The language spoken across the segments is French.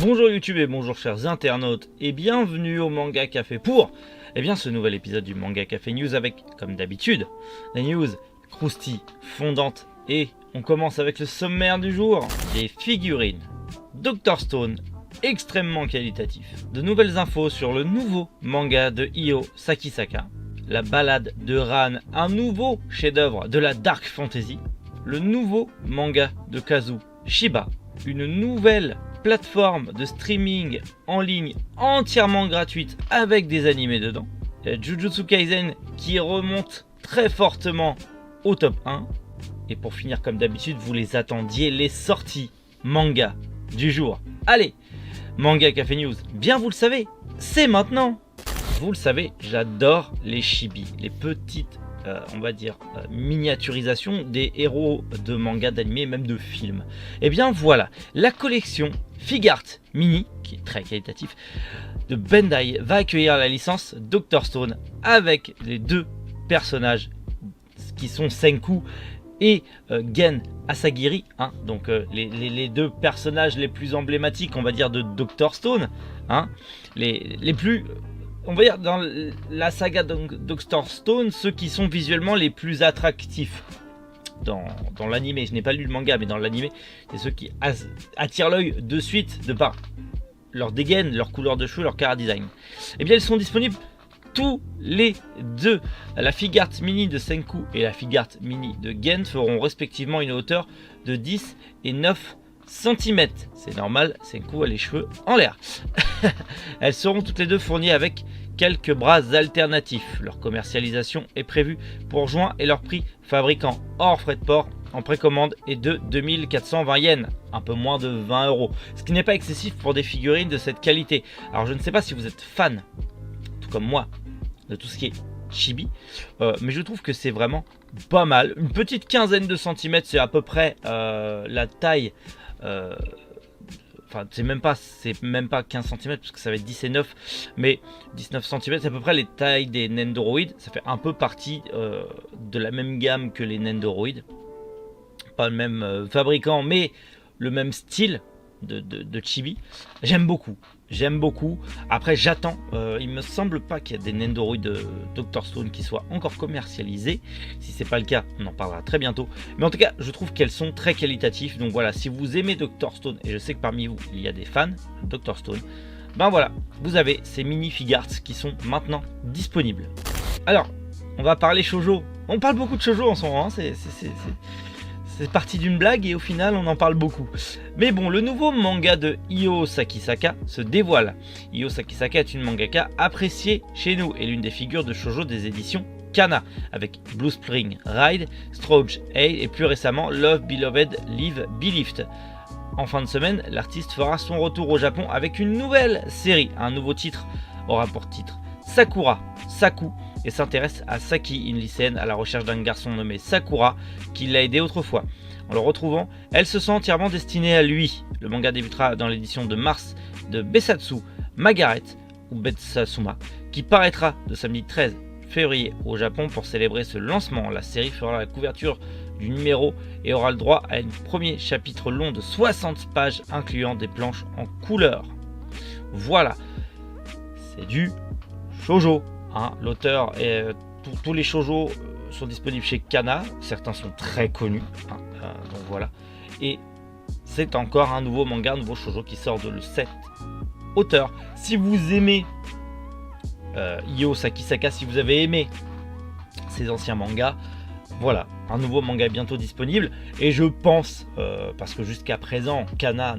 Bonjour YouTube et bonjour chers internautes et bienvenue au Manga Café pour ce nouvel épisode du Manga Café News avec, comme d'habitude, la news croustille, fondante et on commence avec le sommaire du jour. Des figurines, Dr Stone, extrêmement qualitatif, de nouvelles infos sur le nouveau manga de Io Sakisaka, la balade de Ran, un nouveau chef-d'œuvre de la Dark Fantasy, le nouveau manga de Kazu Shiba, une nouvelle plateforme de streaming en ligne entièrement gratuite avec des animés dedans, Jujutsu Kaisen qui remonte très fortement au top 1, et pour finir comme d'habitude vous les attendiez, les sorties manga du jour. Allez, Manga Café News, bien vous le savez, c'est maintenant. Vous le savez, j'adore les chibi, les petites miniaturisation des héros de manga, d'animé, même de films. Et bien voilà, la collection Figart Mini, qui est très qualitatif, de Bandai va accueillir la licence Dr Stone avec les deux personnages qui sont Senku et Gen Asagiri, donc les deux personnages les plus emblématiques, on va dire, de Dr Stone, les plus, on va dire, dans la saga Dr Stone, ceux qui sont visuellement les plus attractifs dans l'animé. Je n'ai pas lu le manga, mais dans l'animé, c'est ceux qui attirent l'œil de suite de par leur dégaine, leur couleur de cheveux, leur cara design. Et bien, ils sont disponibles tous les deux. La Figart Mini de Senku et la Figart Mini de Gen feront respectivement une hauteur de 10 et 9 cm. C'est normal, Senku a les cheveux en l'air. Elles seront toutes les deux fournies avec quelques bras alternatifs. Leur commercialisation est prévue pour juin et leur prix fabricant hors frais de port en précommande est de 2420 yens, un peu moins de 20 €, ce qui n'est pas excessif pour des figurines de cette qualité. Alors je ne sais pas si vous êtes fan, tout comme moi, de tout ce qui est chibi, mais je trouve que c'est vraiment pas mal. Une petite quinzaine de centimètres, c'est à peu près la taille, enfin c'est même pas 15 cm parce que ça va être 10 et 9, mais 19 cm, c'est à peu près les tailles des Nendoroid. Ça fait un peu partie de la même gamme que les Nendoroid, pas le même fabricant mais le même style de chibi. J'aime beaucoup. Après j'attends, il me semble pas qu'il y a des Nendoroid de Dr Stone qui soient encore commercialisés. Si c'est pas le cas, on en parlera très bientôt, mais en tout cas je trouve qu'elles sont très qualitatives. Donc voilà, si vous aimez Dr Stone, et je sais que parmi vous il y a des fans de Dr Stone, ben voilà, vous avez ces mini Figarts qui sont maintenant disponibles. Alors on va parler shoujo. On parle beaucoup de shoujo en ce moment, c'est parti d'une blague et au final on en parle beaucoup. Mais bon, le nouveau manga de Io Sakisaka se dévoile. Io Sakisaka est une mangaka appréciée chez nous et l'une des figures de shoujo des éditions Kana, avec Blue Spring Ride, Strouge Aid et plus récemment Love Beloved Live Believed. En fin de semaine, l'artiste fera son retour au Japon avec une nouvelle série. Un nouveau titre aura pour titre Sakura Saku et s'intéresse à Saki, une lycéenne à la recherche d'un garçon nommé Sakura qui l'a aidé autrefois. En le retrouvant, elle se sent entièrement destinée à lui. Le manga débutera dans l'édition de mars de Besatsu Magaret, ou Betsasuma, qui paraîtra le samedi 13 février au Japon. Pour célébrer ce lancement, la série fera la couverture du numéro et aura le droit à un premier chapitre long de 60 pages incluant des planches en couleur. Voilà, c'est du shoujo. L'auteur et tous les shoujo sont disponibles chez Kana, certains sont très connus, donc voilà. Et c'est encore un nouveau manga, un nouveau shoujo qui sort de cette auteur. Si vous aimez Io Sakisaka, si vous avez aimé ses anciens mangas, voilà, un nouveau manga est bientôt disponible. Et je pense, parce que jusqu'à présent Kana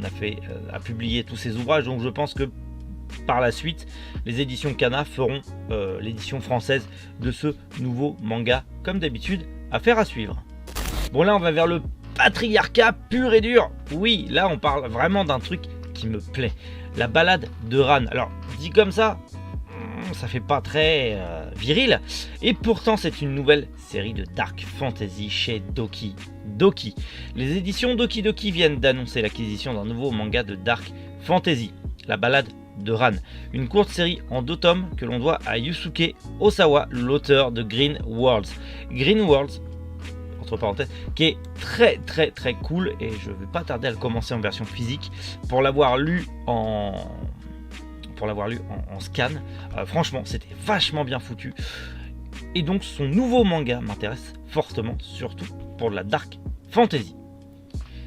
a publié tous ses ouvrages, donc je pense que par la suite, les éditions Kana feront l'édition française de ce nouveau manga, comme d'habitude, affaire à suivre. Bon, là on va vers le patriarcat pur et dur. Oui, là on parle vraiment d'un truc qui me plaît. La balade de Ran. Alors, dit comme ça fait pas très viril. Et pourtant c'est une nouvelle série de Dark Fantasy chez Doki Doki. Les éditions Doki Doki viennent d'annoncer l'acquisition d'un nouveau manga de Dark Fantasy, La balade de Ran, une courte série en 2 tomes que l'on doit à Yusuke Osawa, l'auteur de Green Worlds. Green Worlds, entre parenthèses, qui est très très très cool et je vais pas tarder à le commencer en version physique pour l'avoir lu en scan. Franchement, c'était vachement bien foutu. Et donc son nouveau manga m'intéresse fortement, surtout pour de la dark fantasy.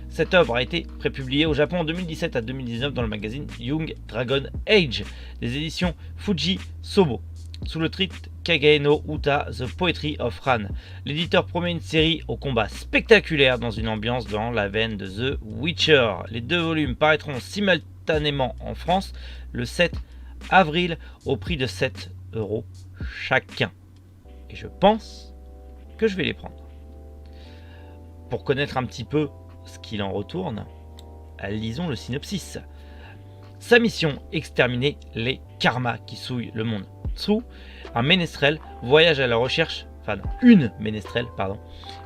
Cette œuvre a été prépubliée au Japon en 2017 à 2019 dans le magazine Young Dragon Age des éditions Fuji Sobo, sous le titre Kage no Uta The Poetry of Ran. L'éditeur promet une série au combat spectaculaire dans une ambiance dans la veine de The Witcher. Les 2 volumes paraîtront simultanément en France le 7 avril au prix de 7 € chacun. Et je pense que je vais les prendre. Pour connaître un petit peu ce qu'il en retourne, lisons le synopsis. Sa mission, exterminer les karmas qui souillent le monde. Tsu, un ménestrel, voyage à la recherche, une ménestrelle,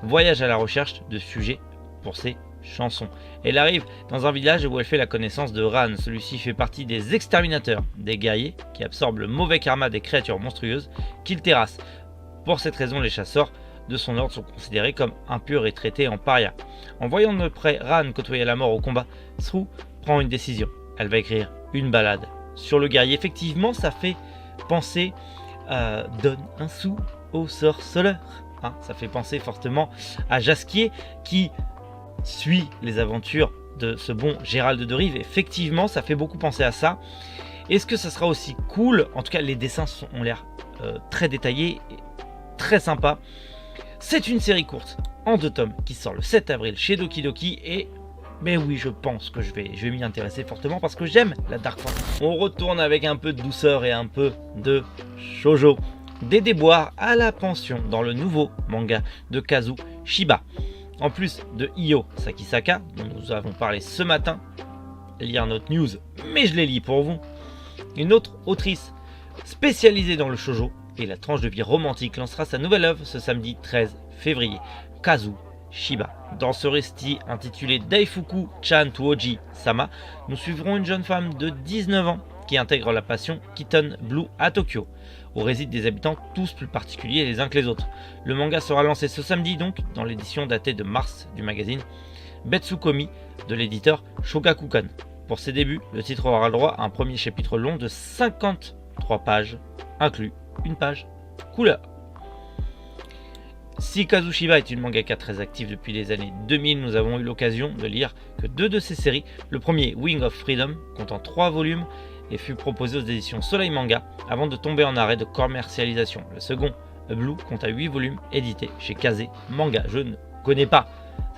voyage à la recherche de sujets pour ses chansons. Elle arrive dans un village où elle fait la connaissance de Ran. Celui-ci fait partie des exterminateurs, des guerriers qui absorbent le mauvais karma des créatures monstrueuses qu'ils terrassent. Pour cette raison, les chasseurs de son ordre sont considérés comme impurs et traités en paria. En voyant de près Ran côtoyer la mort au combat, Tsu prend une décision. Elle va écrire une ballade sur le guerrier. Effectivement, ça fait penser à Donne un sou au sorceleur. Ça fait penser fortement à Jasquier qui suit les aventures de ce bon Gérald de Rive. Effectivement, ça fait beaucoup penser à ça. Est-ce que ça sera aussi cool? En tout cas, les dessins ont l'air très détaillés et très sympa. C'est une série courte en 2 tomes qui sort le 7 avril chez Doki Doki et oui, je pense que je vais m'y intéresser fortement parce que j'aime la dark fantasy. On retourne avec un peu de douceur et un peu de shoujo. Des déboires à la pension dans le nouveau manga de Kazu Shiba. En plus de Io Sakisaka, dont nous avons parlé ce matin, lire notre news, mais je les lis pour vous. Une autre autrice spécialisée dans le shoujo et la tranche de vie romantique lancera sa nouvelle œuvre ce samedi 13 février, Kazu Shiba. Dans ce récit intitulé Daifuku Chan Tuoji Sama, nous suivrons une jeune femme de 19 ans qui intègre la passion Kitten Blue à Tokyo, où résident des habitants tous plus particuliers les uns que les autres. Le manga sera lancé ce samedi donc dans l'édition datée de mars du magazine Betsukomi de l'éditeur Shogakukan. Pour ses débuts, le titre aura le droit à un premier chapitre long de 53 pages, inclus une page couleur. Si Kazu Shiba est une mangaka très active depuis les années 2000, nous avons eu l'occasion de lire que 2 de ses séries. Le premier, Wing of Freedom, comptant 3 volumes et fut proposé aux éditions Soleil Manga avant de tomber en arrêt de commercialisation. Le second, Blue, compte à 8 volumes édités chez Kaze Manga. Je ne connais pas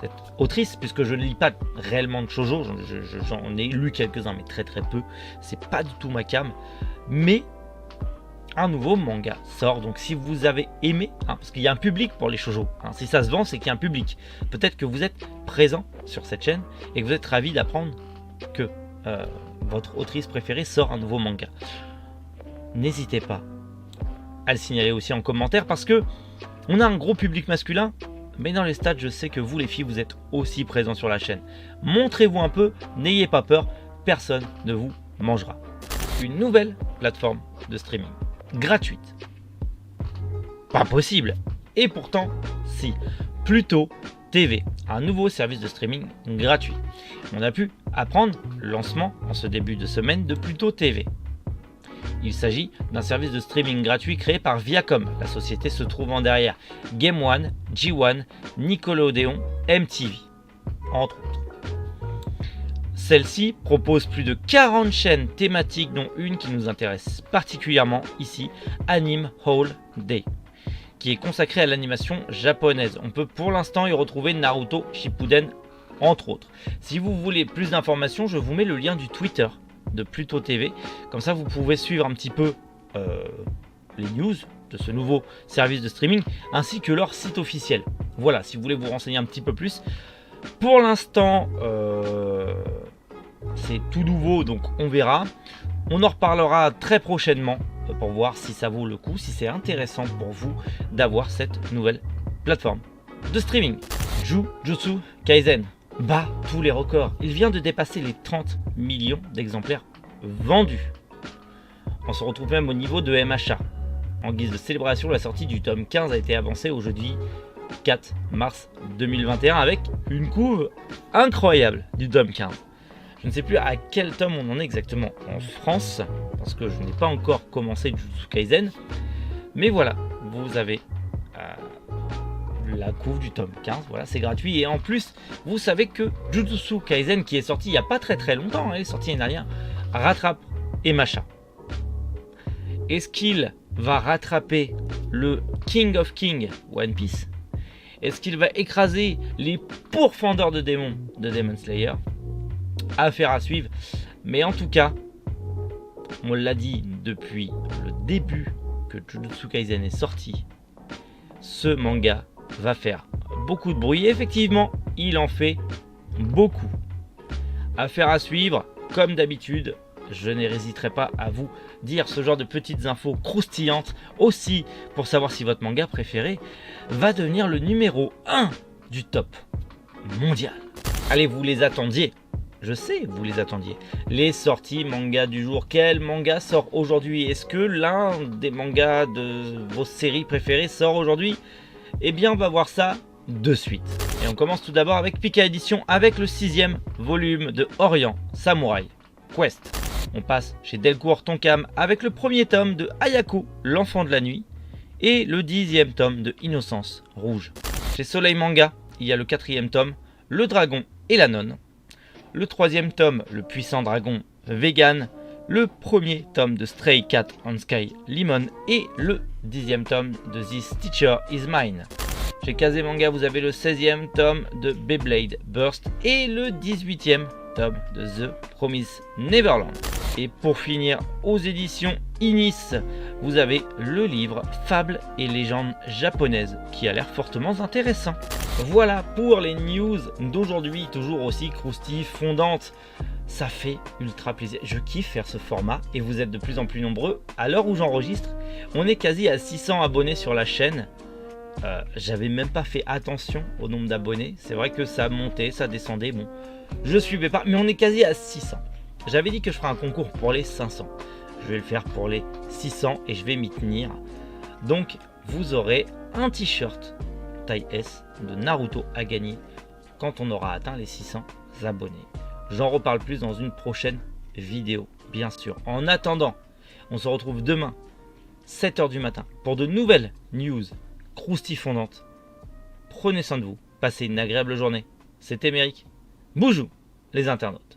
cette autrice puisque je ne lis pas réellement de shoujo, j'en ai lu quelques-uns mais très très peu, c'est pas du tout ma came, mais un nouveau manga sort, donc si vous avez aimé, parce qu'il y a un public pour les shoujo, si ça se vend c'est qu'il y a un public, peut-être que vous êtes présent sur cette chaîne et que vous êtes ravi d'apprendre que votre autrice préférée sort un nouveau manga. N'hésitez pas à le signaler aussi en commentaire parce que on a un gros public masculin, mais dans les stats je sais que vous les filles vous êtes aussi présents sur la chaîne. Montrez-vous un peu, n'ayez pas peur, personne ne vous mangera. Une nouvelle plateforme de streaming gratuite. Pas possible. Et pourtant, si. Pluto TV, un nouveau service de streaming gratuit. On a pu apprendre le lancement en ce début de semaine de Pluto TV. Il s'agit d'un service de streaming gratuit créé par Viacom, la société se trouvant derrière Game One, G1, Nickelodeon, MTV, entre autres. Celle-ci propose plus de 40 chaînes thématiques dont une qui nous intéresse particulièrement ici, Anime All Day, qui est consacrée à l'animation japonaise. On peut pour l'instant y retrouver Naruto Shippuden entre autres. Si vous voulez plus d'informations, je vous mets le lien du Twitter de Pluto TV, comme ça vous pouvez suivre un petit peu les news de ce nouveau service de streaming ainsi que leur site officiel. Voilà, si vous voulez vous renseigner un petit peu plus. Pour l'instant, c'est tout nouveau, donc on verra. On en reparlera très prochainement pour voir si ça vaut le coup, si c'est intéressant pour vous d'avoir cette nouvelle plateforme de streaming. Jujutsu Kaisen bat tous les records. Il vient de dépasser les 30 millions d'exemplaires vendus. On se retrouve même au niveau de MHA. En guise de célébration, la sortie du tome 15 a été avancée au jeudi 4 mars 2021 avec une couve incroyable du tome 15. Je ne sais plus à quel tome on en est exactement en France, parce que je n'ai pas encore commencé Jujutsu Kaisen. Mais voilà, vous avez la couve du tome 15, voilà, c'est gratuit. Et en plus, vous savez que Jujutsu Kaisen, qui est sorti il n'y a pas très longtemps, il est sorti l'année dernière, rattrape Emacha. Est-ce qu'il va rattraper le King of King, One Piece? Est-ce qu'il va écraser les pourfendeurs de démons de Demon Slayer? Affaire à suivre. Mais en tout cas, on l'a dit depuis le début que Jujutsu Kaisen est sorti, ce manga va faire beaucoup de bruit. Et effectivement, il en fait beaucoup. Affaire à suivre, comme d'habitude. Je n'hésiterai pas à vous dire ce genre de petites infos croustillantes aussi pour savoir si votre manga préféré va devenir le numéro 1 du top mondial. Allez, vous les attendiez. Je sais, vous les attendiez. Les sorties manga du jour. Quel manga sort aujourd'hui? Est-ce que l'un des mangas de vos séries préférées sort aujourd'hui? Eh bien, on va voir ça de suite. Et on commence tout d'abord avec Pika Édition avec le 6e volume de Orient Samurai Quest. On passe chez Delcourt Tonkam avec le premier tome de Ayako, l'enfant de la nuit, et le 10e tome de Innocence Rouge. Chez Soleil Manga, il y a le 4e tome, Le Dragon et la Nonne, le 3e tome, Le Puissant Dragon Vegan, le premier tome de Stray Cat on Sky Lemon et le 10e tome de This Teacher Is Mine. Chez Kazé Manga, vous avez le 16e tome de Beyblade Burst et le 18e tome de The Promised Neverland. Et pour finir, aux éditions Inis, vous avez le livre Fables et légendes japonaises qui a l'air fortement intéressant. Voilà pour les news d'aujourd'hui, toujours aussi croustilles, fondantes. Ça fait ultra plaisir. Je kiffe faire ce format et vous êtes de plus en plus nombreux. À l'heure où j'enregistre, on est quasi à 600 abonnés sur la chaîne. J'avais même pas fait attention au nombre d'abonnés. C'est vrai que ça montait, ça descendait. Bon, je suivais pas, mais on est quasi à 600. J'avais dit que je ferais un concours pour les 500. Je vais le faire pour les 600 et je vais m'y tenir. Donc, vous aurez un t-shirt taille S de Naruto à gagner quand on aura atteint les 600 abonnés. J'en reparle plus dans une prochaine vidéo, bien sûr. En attendant, on se retrouve demain, 7h du matin, pour de nouvelles news croustifondantes. Prenez soin de vous, passez une agréable journée. C'était Méric. Bonjour les internautes.